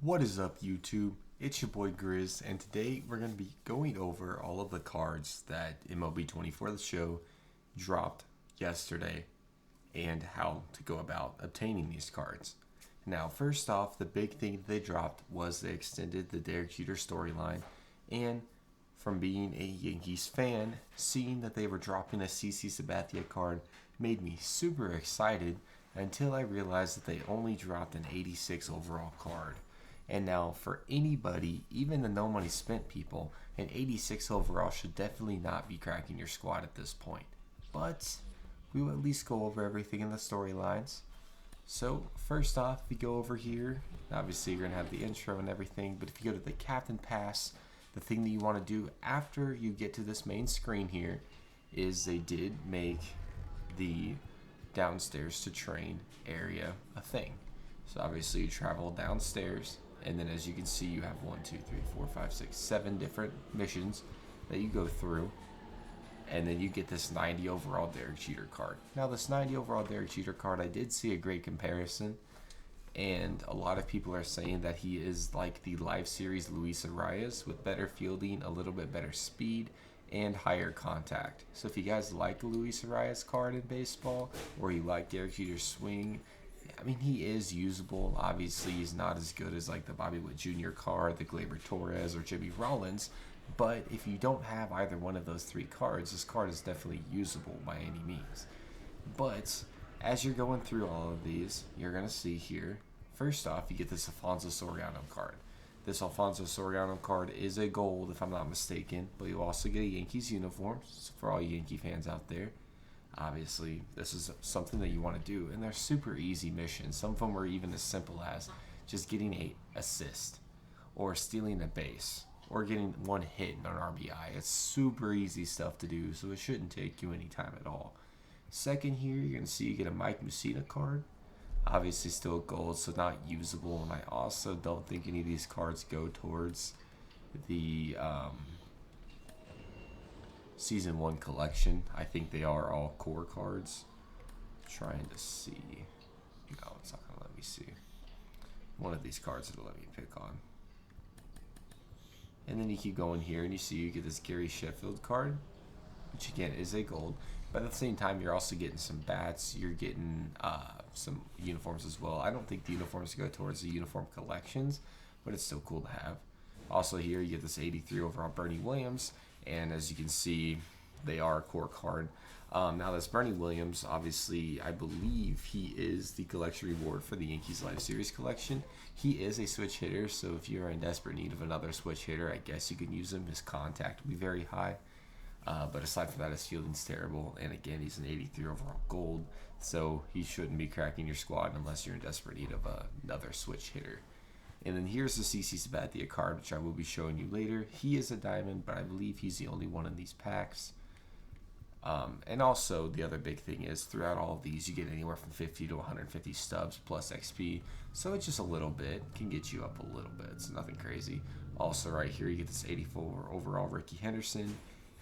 What is up, YouTube? It's your boy Grizz, and today we're going to be going over all of the cards that MLB 24 The Show dropped yesterday and how to go about obtaining these cards. Now, first off, the big thing they dropped was they extended the Derek Jeter storyline, and from being a Yankees fan, seeing that they were dropping a CC Sabathia card made me super excited until I realized that they only dropped an 86 overall card. And now, for anybody, even the no money spent people, an 86 overall should definitely not be cracking your squad at this point. But we will at least go over everything in the storylines. So, first off, we go over here. Obviously, you're going to have the intro and everything, but if you go to the Captain Pass, the thing that you want to do after you get to this main screen here is they did make the downstairs to train area a thing. So, obviously, you travel downstairs. And then as you can see, you have 7 different missions that you go through. And then you get this 90 overall Derek Jeter card. Now this 90 overall Derek Jeter card, I did see a great comparison. And a lot of people are saying that he is like the live series Luis Arias with better fielding, a little bit better speed, and higher contact. So if you guys like the Luis Arias card in baseball, or you like Derek Jeter's swing, I mean, he is usable. Obviously, he's not as good as like the Bobby Witt Jr. card, the Gleyber Torres, or Jimmy Rollins. But if you don't have either one of those three cards, this card is definitely usable by any means. But as you're going through all of these, you're going to see here, first off, you get this Alfonso Soriano card. This Alfonso Soriano card is a gold, if I'm not mistaken, but you also get a Yankees uniform for all Yankee fans out there. Obviously, this is something that you want to do, and they're super easy missions. Some of them are even as simple as just getting an assist, or stealing a base, or getting one hit in an RBI. It's super easy stuff to do, so it shouldn't take you any time at all. Second here, you're going to see you get a Mike Mussina card. Obviously still gold, so not usable, and I also don't think any of these cards go towards the Season 1 collection. I think they are all core cards. Trying to see. No, it's not going to let me see. One of these cards it'll let me pick on. And then you keep going here and you see you get this Gary Sheffield card, which again is a gold. But at the same time, you're also getting some bats. You're getting some uniforms as well. I don't think the uniforms go towards the uniform collections, but it's still cool to have. Also here, you get this 83 overall Bernie Williams. And as you can see, they are a core card. Now this Bernie Williams, obviously, I believe he is the collection reward for the Yankees Live Series collection. He is a switch hitter, so if you're in desperate need of another switch hitter, I guess you can use him. His contact will be very high. But aside from that, his fielding's terrible. And again, he's an 83 overall gold, so he shouldn't be cracking your squad unless you're in desperate need of another switch hitter. And then here's the CC Sabathia card, which I will be showing you later. He is a diamond, but I believe he's the only one in these packs. And also, the other big thing is, throughout all of these, you get anywhere from 50 to 150 stubs plus XP. So it's just a little bit. Can get you up a little bit. It's nothing crazy. Also, right here, you get this 84 overall Ricky Henderson.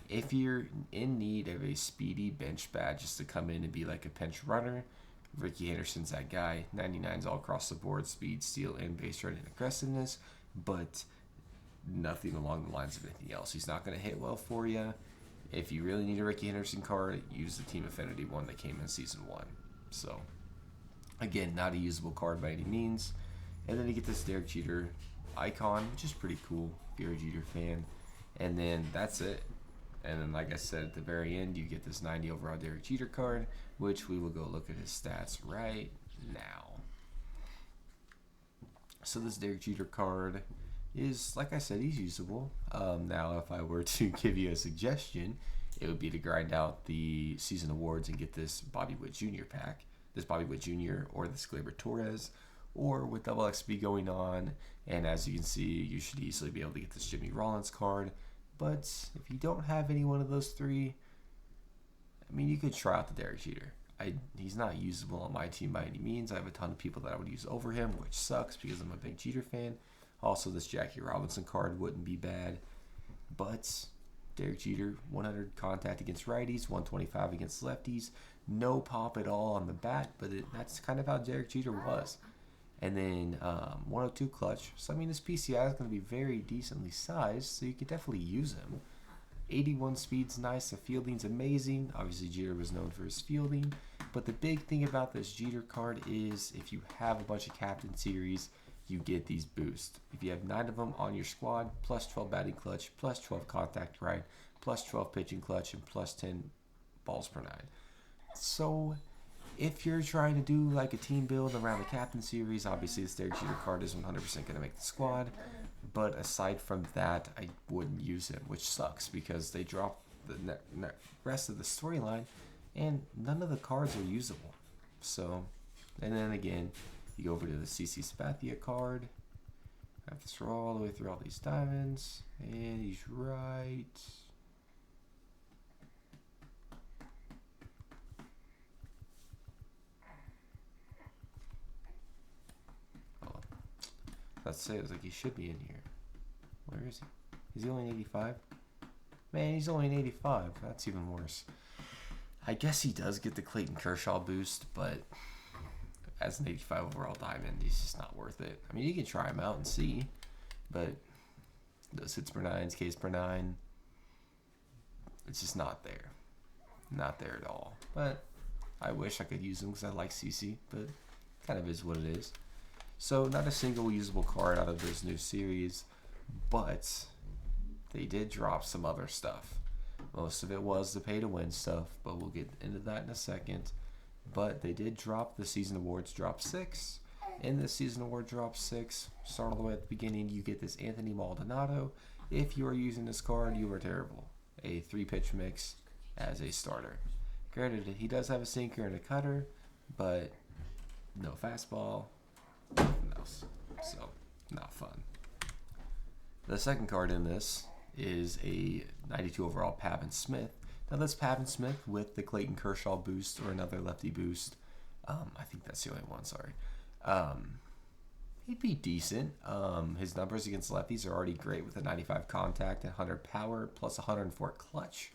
If you're in need of a speedy bench bat just to come in and be like a pinch runner, Ricky Henderson's that guy. 99s all across the board, speed, steal, and base running aggressiveness, but nothing along the lines of anything else. He's not going to hit well for you. If you really need a Ricky Henderson card, use the Team Affinity one that came in Season 1. So, again, not a usable card by any means. And then you get this Derek Jeter icon, which is pretty cool if you're a Jeter fan. And then that's it. And then, like I said, at the very end, you get this 90 overall Derek Jeter card, which we will go look at his stats right now. So this Derek Jeter card is, like I said, he's usable. Now, if I were to give you a suggestion, it would be to grind out the season awards and get this Bobby Witt Jr. pack, this Bobby Witt Jr. or this Gleyber Torres, or with double XP going on. And as you can see, you should easily be able to get this Jimmy Rollins card. But if you don't have any one of those three, I mean, you could try out the Derek Jeter. He's not usable on my team by any means. I have a ton of people that I would use over him, which sucks because I'm a big Jeter fan. Also, this Jackie Robinson card wouldn't be bad. But Derek Jeter, 100 contact against righties, 125 against lefties. No pop at all on the bat, but that's kind of how Derek Jeter was. And then 102 clutch. So, I mean, this PCI is going to be very decently sized, so you could definitely use him. 81 speed's nice. The fielding's amazing. Obviously, Jeter was known for his fielding. But the big thing about this Jeter card is if you have a bunch of Captain Series, you get these boosts. If you have 9 of them on your squad, plus 12 batting clutch, plus 12 contact right, plus 12 pitching clutch, and plus 10 balls per 9. So if you're trying to do like a team build around the Captain Series, obviously the Derek Jeter card is 100% going to make the squad. But aside from that, I wouldn't use him, which sucks because they drop the rest of the storyline and none of the cards are usable. So, and then again, you go over to the CC Sabathia card. I have to scroll all the way through all these diamonds, and he's right. Oh, that's it. It's like he should be in here. Where is he? Is he only an 85? Man, he's only an 85. That's even worse. I guess he does get the Clayton Kershaw boost, but as an 85 overall diamond, he's just not worth it. I mean, you can try him out and see, but those hits per 9s, Ks per 9, it's just not there. Not there at all. But I wish I could use him because I like CC, but kind of is what it is. So not a single usable card out of this new series, but they did drop some other stuff. Most of it was the pay-to-win stuff, but we'll get into that in a second. But they did drop the Season Awards Drop 6. In the Season Award Drop 6, start all the way at the beginning, you get this Anthony Maldonado. If you are using this card, you are terrible. A 3-pitch mix as a starter. Granted, he does have a sinker and a cutter, but no fastball, nothing else. So, not fun. The second card in this is a 92 overall Pavin Smith. Now this Pavin Smith with the Clayton Kershaw boost or another lefty boost. I think that's the only one, sorry. He'd be decent. His numbers against lefties are already great with a 95 contact and 100 power plus 104 clutch.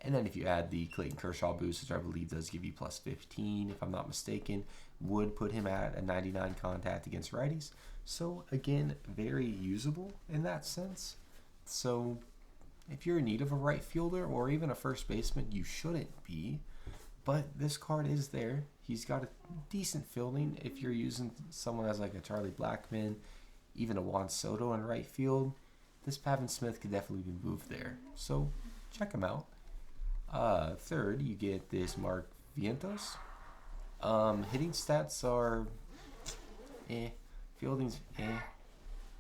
And then if you add the Clayton Kershaw boost, which I believe does give you plus 15, if I'm not mistaken, would put him at a 99 contact against righties. So again, very usable in that sense. So if you're in need of a right fielder or even a first baseman, you shouldn't be. But this card is there. He's got a decent fielding. If you're using someone as like a Charlie Blackmon, even a Juan Soto in right field, this Pavin Smith could definitely be moved there. So check him out. Third, you get this Mark Vientos. Hitting stats are fielding's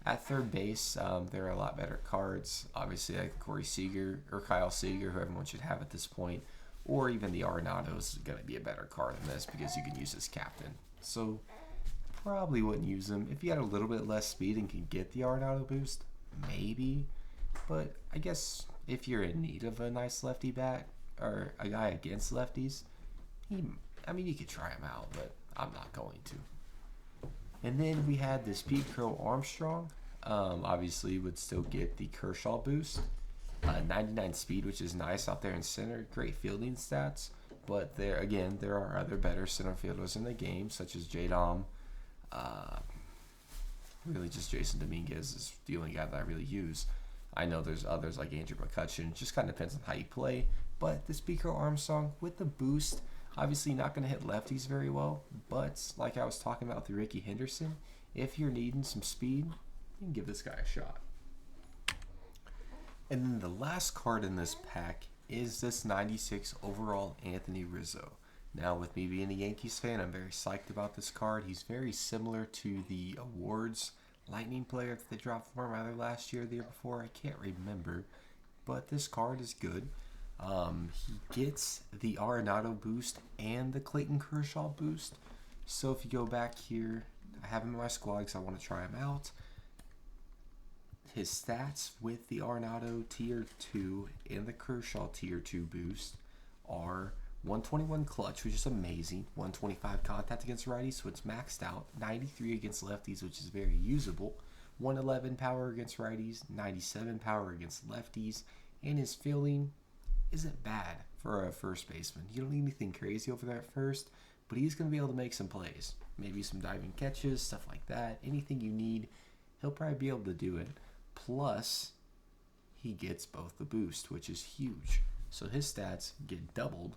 At third base, there are a lot better cards. Obviously, like Corey Seager or Kyle Seager, who everyone should have at this point, or even the Arenado is going to be a better card than this because you can use his captain. So probably wouldn't use him. If you had a little bit less speed and can get the Arenado boost, maybe. But I guess if you're in need of a nice lefty bat or a guy against lefties, you could try him out, but I'm not going to. And then we had this Pete Crow Armstrong. Obviously, would still get the Kershaw boost. 99 speed, which is nice out there in center. Great fielding stats. But there are other better center fielders in the game, such as J-Dom. Really just Jason Dominguez is the only guy that I really use. I know there's others like Andrew McCutcheon. It just kind of depends on how you play. But this Pete Crow Armstrong with the boost, obviously not going to hit lefties very well, but like I was talking about with Ricky Henderson, if you're needing some speed, you can give this guy a shot. And then the last card in this pack is this 96 overall Anthony Rizzo. Now, with me being a Yankees fan, I'm very psyched about this card. He's very similar to the Awards Lightning player that they dropped for him either last year or the year before. I can't remember, but this card is good. He gets the Arenado boost and the Clayton Kershaw boost. So if you go back here, I have him in my squad because I want to try him out. His stats with the Arenado Tier 2 and the Kershaw Tier 2 boost are 121 clutch, which is amazing. 125 contact against righties, so it's maxed out. 93 against lefties, which is very usable. 111 power against righties, 97 power against lefties, and his fielding isn't bad for a first baseman. You don't need anything crazy over there at first, but he's going to be able to make some plays. Maybe some diving catches, stuff like that. Anything you need, he'll probably be able to do it. Plus, he gets both the boost, which is huge. So his stats get double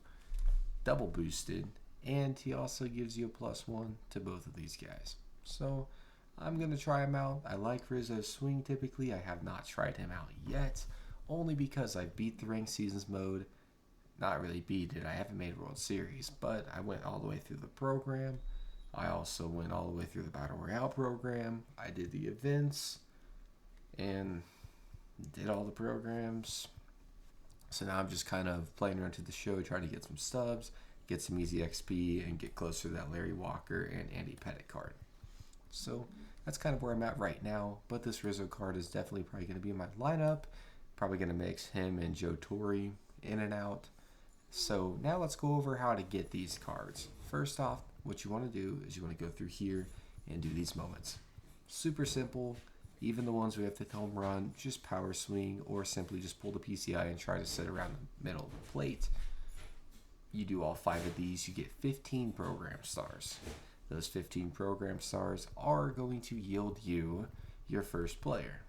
boosted, and he also gives you a +1 to both of these guys. So I'm going to try him out. I like Rizzo's swing typically. I have not tried him out yet, only because I beat the ranked seasons mode. Not really beat it. I haven't made World Series, but I went all the way through the program. I also went all the way through the Battle Royale program. I did the events and did all the programs. So now I'm just kind of playing around to the show, trying to get some stubs, get some easy XP, and get closer to that Larry Walker and Andy Pettitte card. So that's kind of where I'm at right now. But this Rizzo card is definitely probably going to be in my lineup. Probably going to mix him and Joe Torre in and out. So now let's go over how to get these cards. First off, what you want to do is you want to go through here and do these moments. Super simple. Even the ones we have to home run, just power swing, or simply just pull the PCI and try to sit around the middle of the plate. You do all 5 of these, you get 15 program stars. Those 15 program stars are going to yield you your first player,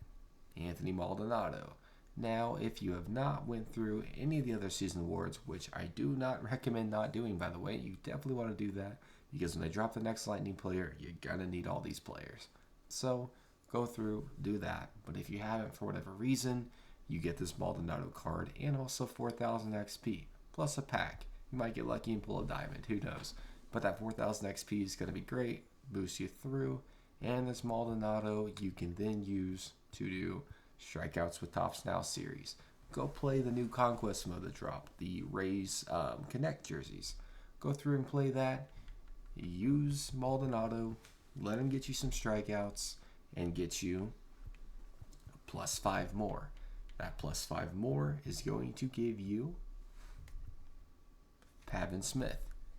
Anthony Maldonado. Now, if you have not went through any of the other season awards, which I do not recommend not doing, by the way, you definitely want to do that, because when they drop the next Lightning player, you're going to need all these players. So go through, do that. But if you haven't for whatever reason, you get this Maldonado card and also 4,000 XP plus a pack. You might get lucky and pull a diamond, who knows. But that 4,000 XP is going to be great, boost you through. And this Maldonado you can then use to do strikeouts with Topps Now series. Go play the new Conquest mode that dropped, the Rays Connect jerseys. Go through and play that. Use Maldonado, let him get you some strikeouts, and get you +5 more. That +5 more is going to give you Pavin Smith.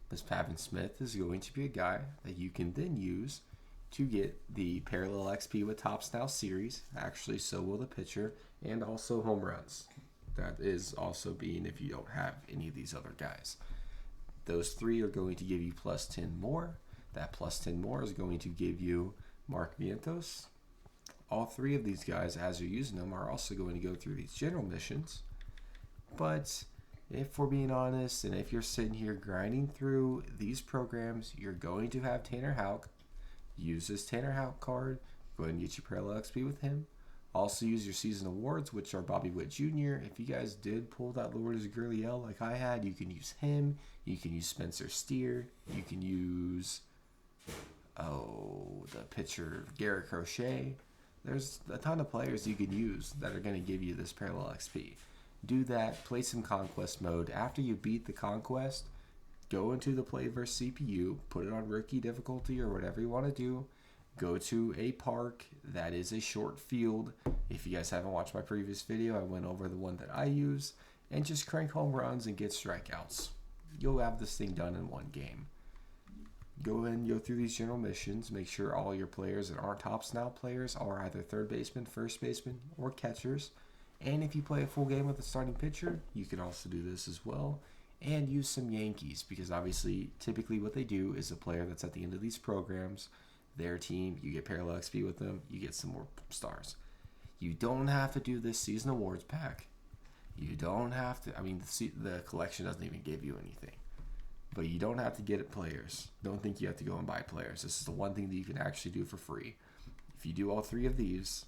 This Pavin Smith is going to be a guy that you can then use to get the parallel XP with Topps Now series. Actually, so will the pitcher, and also home runs. That is also being if you don't have any of these other guys. Those 3 are going to give you +10 more. That +10 more is going to give you Mark Vientos. All 3 of these guys, as you're using them, are also going to go through these general missions. But if we're being honest, and if you're sitting here grinding through these programs, you're going to have Tanner Houck. Use this Tanner Houck card. Go ahead and get your parallel XP with him. Also use your season awards, which are Bobby Witt Jr. If you guys did pull that Lourdes Gurriel like I had, you can use him. You can use Spencer Steer. You can use the pitcher Garrett Crochet. There's a ton of players you can use that are going to give you this parallel XP. Do that. Play some Conquest mode. After you beat the Conquest, go into the Play vs CPU. Put it on rookie difficulty or whatever you want to do. Go to a park that is a short field. If you guys haven't watched my previous video, I went over the one that I use. And just crank home runs and get strikeouts. You'll have this thing done in one game. Go ahead and go through these general missions. Make sure all your players that aren't Topps Now players are either third baseman, first baseman, or catchers. And if you play a full game with a starting pitcher, you can also do this as well. And use some Yankees, because obviously, typically what they do is a player that's at the end of these programs, their team, you get parallel XP with them, you get some more stars. You don't have to do this season awards pack. You don't have to, the collection doesn't even give you anything. But you don't have to get it players. Don't think you have to go and buy players. This is the one thing that you can actually do for free. If you do all 3 of these,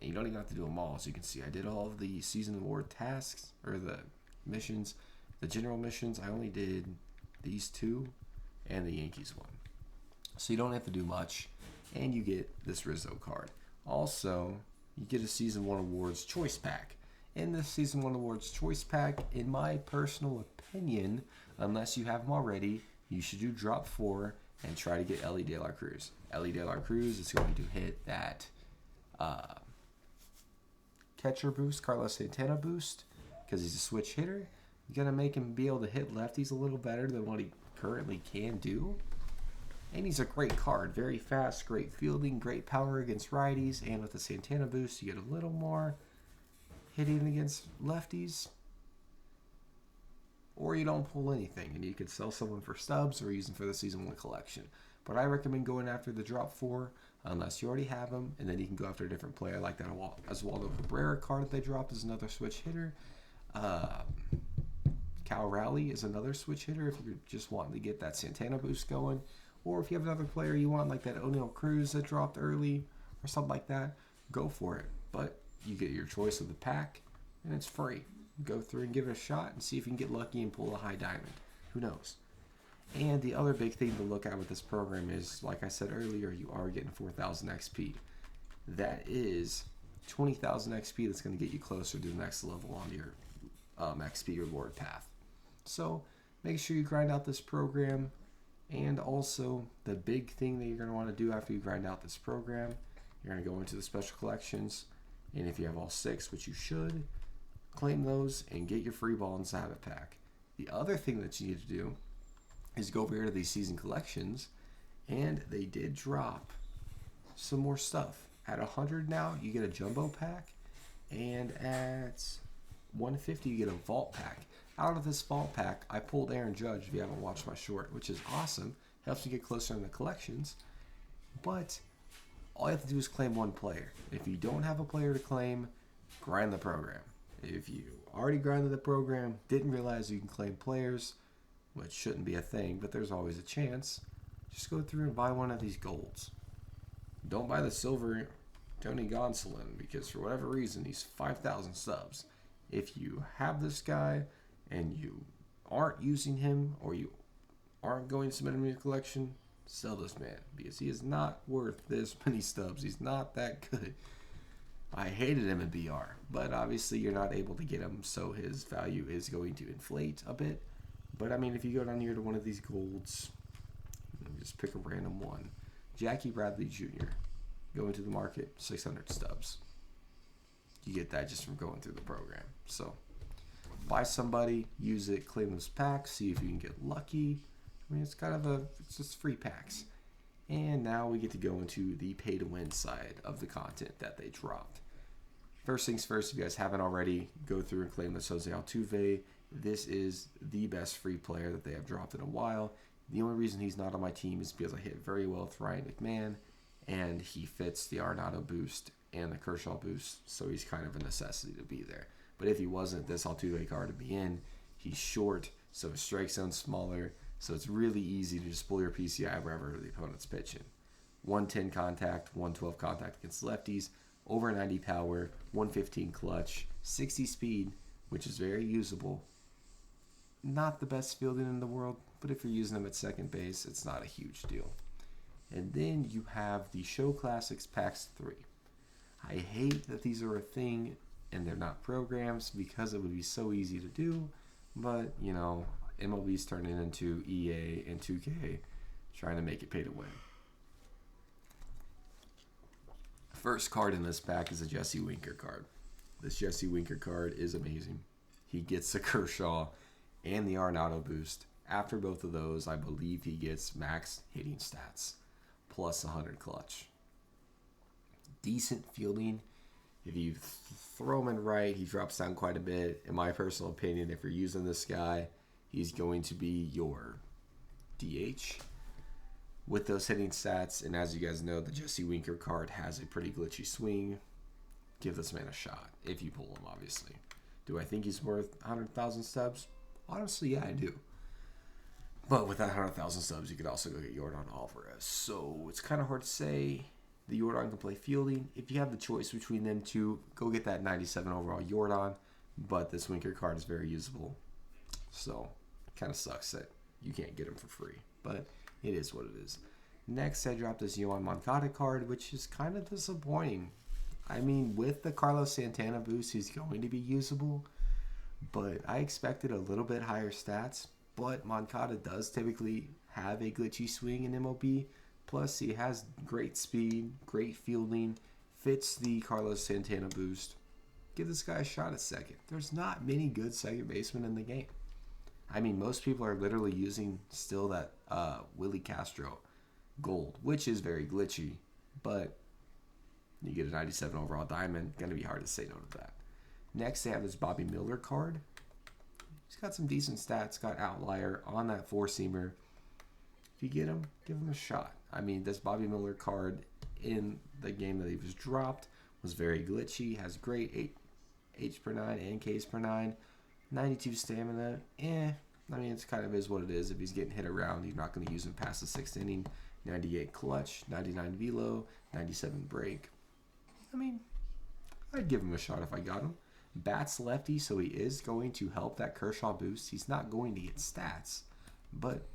and you don't even have to do them all, as you can see, I did all of the season award tasks, or the missions. The general missions, I only did these 2 and the Yankees one. So you don't have to do much, and you get this Rizzo card. Also, you get a Season 1 Awards Choice Pack. In this Season 1 Awards Choice Pack, in my personal opinion, unless you have them already, you should do drop 4 and try to get Ellie De La Cruz. Ellie De La Cruz is going to hit that catcher boost, Carlos Santana boost, because he's a switch hitter. You're going to make him be able to hit lefties a little better than what he currently can do. And he's a great card. Very fast, great fielding, great power against righties. And with the Santana boost, you get a little more hitting against lefties. or you don't pull anything, and you could sell someone for stubs or use them for the season 1 collection. But I recommend going after the drop 4 unless you already have them, and then you can go after a different player like that Oswaldo Cabrera card that they dropped is another switch hitter. Cal Raleigh is another switch hitter if you're just wanting to get that Santana boost going. Or if you have another player you want, like that O'Neal Cruz that dropped early or something like that, go for it. But you get your choice of the pack, and it's free. Go through and give it a shot and see if you can get lucky and pull a high diamond. Who knows? And the other big thing to look at with this program is, like I said earlier, you are getting 4,000 XP. That is 20,000 XP that's going to get you closer to the next level on your XP reward path. So make sure you grind out this program. And also, the big thing that you're going to want to do after you grind out this program, you're going to go into the special collections. And if you have all 6, which you should, claim those and get your free ball and Sabbath pack. The other thing that you need to do is go over here to these season collections, and they did drop some more stuff. At 100 now, you get a jumbo pack, and at 150, you get a vault pack. Out of this vault pack, I pulled Aaron Judge, if you haven't watched my short, which is awesome. Helps you get closer in the collections. But all you have to do is claim one player. If you don't have a player to claim, grind the program. If you already grinded the program, didn't realize you can claim players, which shouldn't be a thing, but there's always a chance, just go through and buy one of these golds. Don't buy the silver Tony Gonsolin, because for whatever reason, he's 5,000 subs. If you have this guy and you aren't using him, or you aren't going to submit him to your collection, sell this man, because he is not worth this many stubs. He's not that good. I hated him in BR, but obviously you're not able to get him, so his value is going to inflate a bit. But I mean, if you go down here to one of these golds, just pick a random one. Jackie Bradley Jr. Go into the market, 600 stubs. You get that just from going through the program. So buy somebody, use it, claim those packs, see if you can get lucky. I mean, it's just free packs. And now we get to go into the pay to win side of the content that they dropped. First things first, if you guys haven't already, go through and claim this Jose Altuve. This is the best free player that they have dropped in a while. The only reason he's not on my team is because I hit very well with Ryan McMahon, and he fits the Arenado boost and the Kershaw boost, so he's kind of a necessity to be there. But if he wasn't, this Altuve card would be in. He's short, so his strike zone's smaller, so it's really easy to just pull your PCI wherever the opponent's pitching. 110 contact, 112 contact against lefties, over 90 power, 115 clutch, 60 speed, which is very usable. Not the best fielding in the world, but if you're using him at second base, it's not a huge deal. And then you have the Show Classics Packs 3. I hate that these are a thing and they're not programs because it would be so easy to do, but, you know, MLB's turning into EA and 2K trying to make it pay to win. First card in this pack is a Jesse Winker card. This Jesse Winker card is amazing. He gets the Kershaw and the Arenado boost. After both of those, I believe he gets max hitting stats, plus 100 clutch. Decent fielding. If you throw him in right, he drops down quite a bit. In my personal opinion, if you're using this guy, he's going to be your DH. With those hitting stats, and as you guys know, the Jesse Winker card has a pretty glitchy swing. Give this man a shot, if you pull him, obviously. Do I think he's worth 100,000 stubs? Honestly, yeah, I do. But with that 100,000 subs, you could also go get Yordan Alvarez. So it's kind of hard to say. The Yordan can play fielding. If you have the choice between them two, go get that 97 overall Yordan. But this Winker card is very usable. So it kind of sucks that you can't get him for free. But it is what it is. Next, I dropped this Yohan Moncada card, which is kind of disappointing. I mean, with the Carlos Santana boost, he's going to be usable. But I expected a little bit higher stats. But Moncada does typically have a glitchy swing in MLB. Plus, he has great speed, great fielding, fits the Carlos Santana boost. Give this guy a shot at second. There's not many good second basemen in the game. I mean, most people are literally using still that Willie Castro gold, which is very glitchy. But you get a 97 overall diamond. Going to be hard to say no to that. Next, they have this Bobby Miller card. He's got some decent stats, got outlier on that four-seamer. If you get him, give him a shot. I mean, this Bobby Miller card in the game that he was dropped was very glitchy, has great H per 9 and Ks per 9, 92 stamina. I mean, it's kind of is what it is. If he's getting hit around, you're not going to use him past the sixth inning. 98 clutch, 99 velo, 97 break. I mean, I'd give him a shot if I got him. Bats lefty, so he is going to help that Kershaw boost. He's not going to get stats, but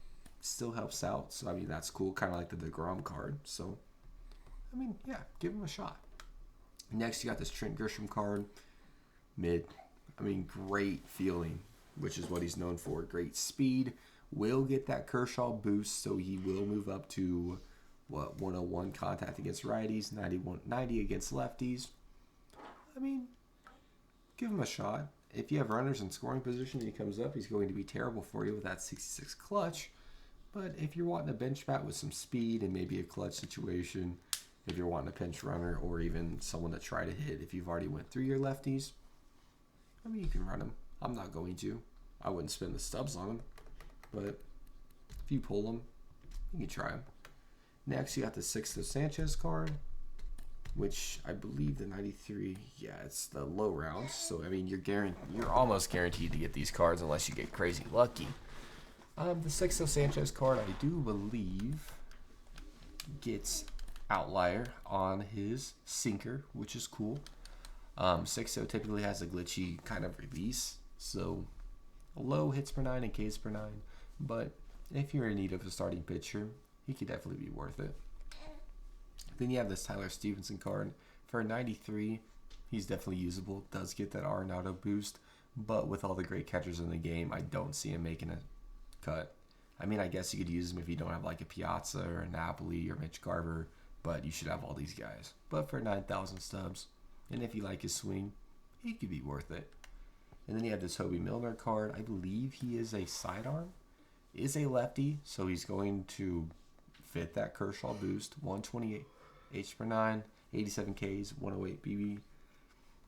still helps out. So, I mean, that's cool. Kind of like the DeGrom card. So, I mean, yeah, give him a shot. Next, you got this Trent Grisham card. Mid. I mean, great fielding, which is what he's known for. Great speed. Will get that Kershaw boost, so he will move up to, 101 contact against righties, 90 against lefties. I mean, give him a shot. If you have runners in scoring position and he comes up, he's going to be terrible for you with that 66 clutch. But if you're wanting a bench bat with some speed and maybe a clutch situation, if you're wanting a pinch runner or even someone to try to hit if you've already went through your lefties, I mean, you can run him. I'm not going to. I wouldn't spend the stubs on him. But if you pull him, you can try him. Next, you got the Sixto Sanchez card, which I believe the 93, it's the low rounds. So, I mean, you're almost guaranteed to get these cards unless you get crazy lucky. The Sixto Sanchez card, I do believe, gets outlier on his sinker, which is cool. Sixto typically has a glitchy kind of release, so low hits per 9 and Ks per 9. But if you're in need of a starting pitcher, he could definitely be worth it. Then you have this Tyler Stevenson card. For a 93, he's definitely usable. Does get that Arenado boost, but with all the great catchers in the game, I don't see him making a cut. I mean, I guess you could use him if you don't have like a Piazza or a Napoli or Mitch Garver, but you should have all these guys. But for 9,000 stubs, and if you like his swing, he could be worth it. And then you have this Hobie Milner card. I believe he is a sidearm. Is a lefty, so he's going to fit that Kershaw boost. 128 H per 9, 87 Ks, 108 BB,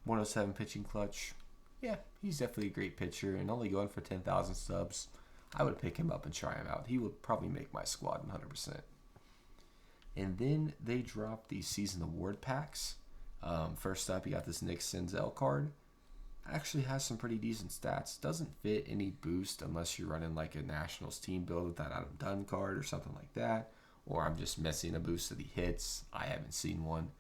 107 pitching clutch. Yeah, he's definitely a great pitcher, and only going for 10,000 subs. I would pick him up and try him out. He would probably make my squad 100%. And then they dropped the season award packs. First up, you got this Nick Senzel card. Actually has some pretty decent stats. Doesn't fit any boost unless you're running like a Nationals team build with that Adam Dunn card or something like that. Or I'm just missing a boost that he hits. I haven't seen one.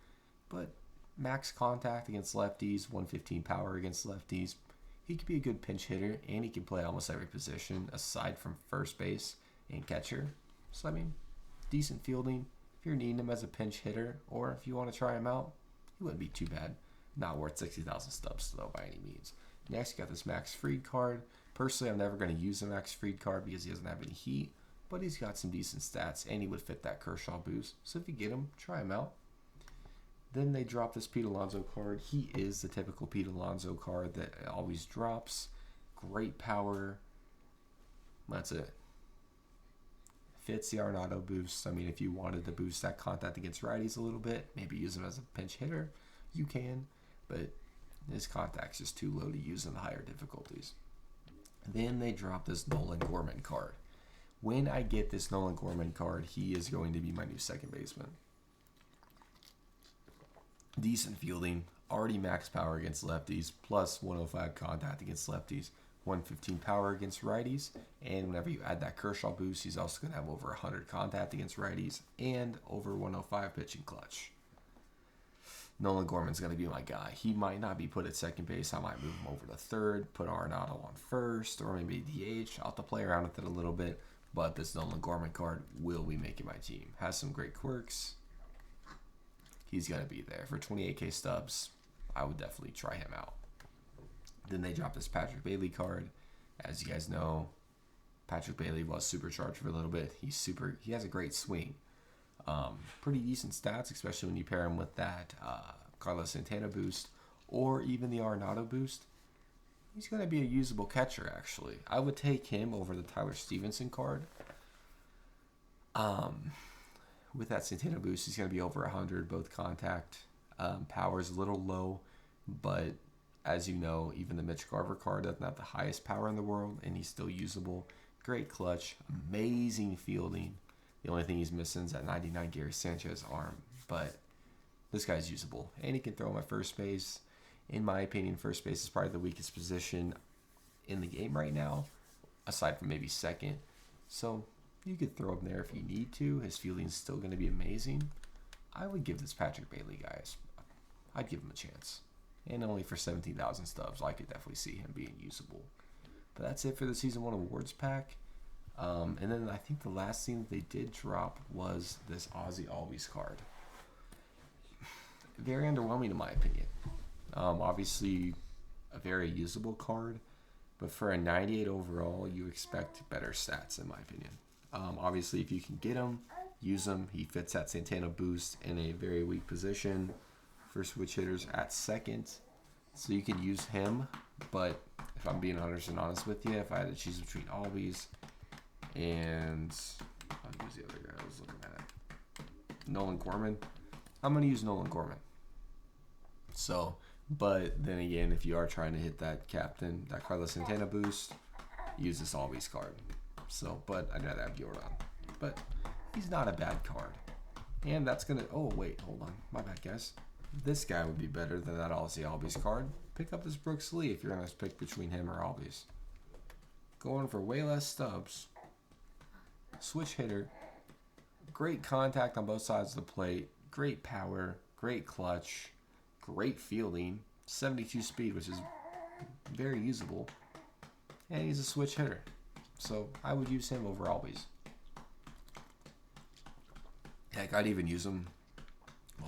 But max contact against lefties, 115 power against lefties. He could be a good pinch hitter, and he can play almost every position aside from first base and catcher. So, I mean, decent fielding. If you're needing him as a pinch hitter, or if you want to try him out, he wouldn't be too bad. Not worth 60,000 stubs, though, by any means. Next, you got this Max Fried card. Personally, I'm never going to use the Max Fried card because he doesn't have any heat, but he's got some decent stats, and he would fit that Kershaw boost. So if you get him, try him out. Then they drop this Pete Alonso card. He is the typical Pete Alonso card that always drops. Great power. That's it. Fits the Arenado boost. I mean, if you wanted to boost that contact against righties a little bit, maybe use him as a pinch hitter, you can. But his contact's just too low to use in the higher difficulties. Then they drop this Nolan Gorman card. When I get this Nolan Gorman card, he is going to be my new second baseman. Decent fielding, already max power against lefties, plus 105 contact against lefties, 115 power against righties, and whenever you add that Kershaw boost, he's also going to have over 100 contact against righties and over 105 pitching clutch. Nolan Gorman's going to be my guy. He might not be put at second base. I might move him over to third, put Arenado on first, or maybe DH. I'll have to play around with it a little bit, but this Nolan Gorman card will be making my team. Has some great quirks. He's going to be there. For 28K stubs, I would definitely try him out. Then they dropped this Patrick Bailey card. As you guys know, Patrick Bailey was supercharged for a little bit. He has a great swing. Pretty decent stats, especially when you pair him with that Carlos Santana boost or even the Arenado boost. He's going to be a usable catcher, actually. I would take him over the Tyler Stevenson card. With that Santana boost, he's going to be over 100, both contact. Power is a little low, but as you know, even the Mitch Garver card doesn't have the highest power in the world, and he's still usable. Great clutch, amazing fielding. The only thing he's missing is that 99 Gary Sanchez arm, but this guy's usable, and he can throw him at first base. In my opinion, first base is probably the weakest position in the game right now, aside from maybe second. So you could throw him there if you need to. His fielding's still going to be amazing. I would give this Patrick Bailey guy, I'd give him a chance. And only for 17,000 stubs, I could definitely see him being usable. But that's it for the Season 1 Awards pack. And then I think the last thing that they did drop was this Ozzy Albies card. Very underwhelming in my opinion. Obviously, a very usable card. But for a 98 overall, you expect better stats in my opinion. Obviously, if you can get him, use him. He fits that Santana boost in a very weak position for switch hitters at second. So you could use him. But if I'm being 100% honest with you, if I had to choose between Albies and who's the other guy I was looking at? Nolan Gorman. I'm going to use Nolan Gorman. So, but then again, if you are trying to hit that captain, that Carlos Santana boost, use this Albies card. So, but I'd rather have Jordan. But he's not a bad card. And that's going to... Oh, wait. Hold on. My bad, guys. This guy would be better than that Ozzy Albies card. Pick up this Brooks Lee if you're going to pick between him or Albies. Going for way less stubs. Switch hitter. Great contact on both sides of the plate. Great power. Great clutch. Great fielding. 72 speed, which is very usable. And he's a switch hitter. So I would use him over Albies. Heck, I'd even use him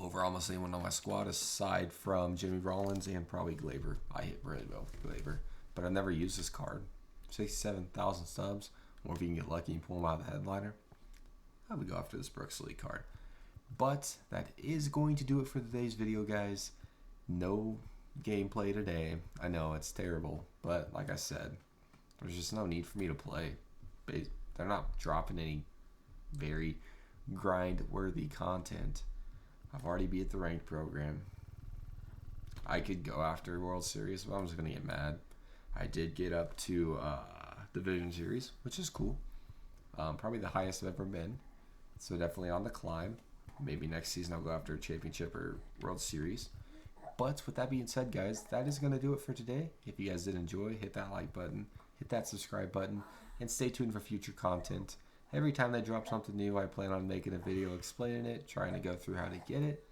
over almost anyone on my squad aside from Jimmy Rollins and probably Glaber. I hit really well with Glaber. But I've never used this card. 67,000 stubs. Or if you can get lucky and pull him out of the headliner, I would go after this Brooks Lee card. But that is going to do it for today's video, guys. No gameplay today. I know it's terrible, but like I said, there's just no need for me to play. They're not dropping any very grind-worthy content. I've already beat the ranked program. I could go after World Series, but I'm just going to get mad. I did get up to Division Series, which is cool. Probably the highest I've ever been. So definitely on the climb. Maybe next season I'll go after a championship or World Series. But with that being said, guys, that is going to do it for today. If you guys did enjoy, hit that like button, hit that subscribe button, and stay tuned for future content. Every time they drop something new, I plan on making a video explaining it, trying to go through how to get it.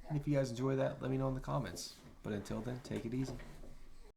And if you guys enjoy that, let me know in the comments. But until then, take it easy.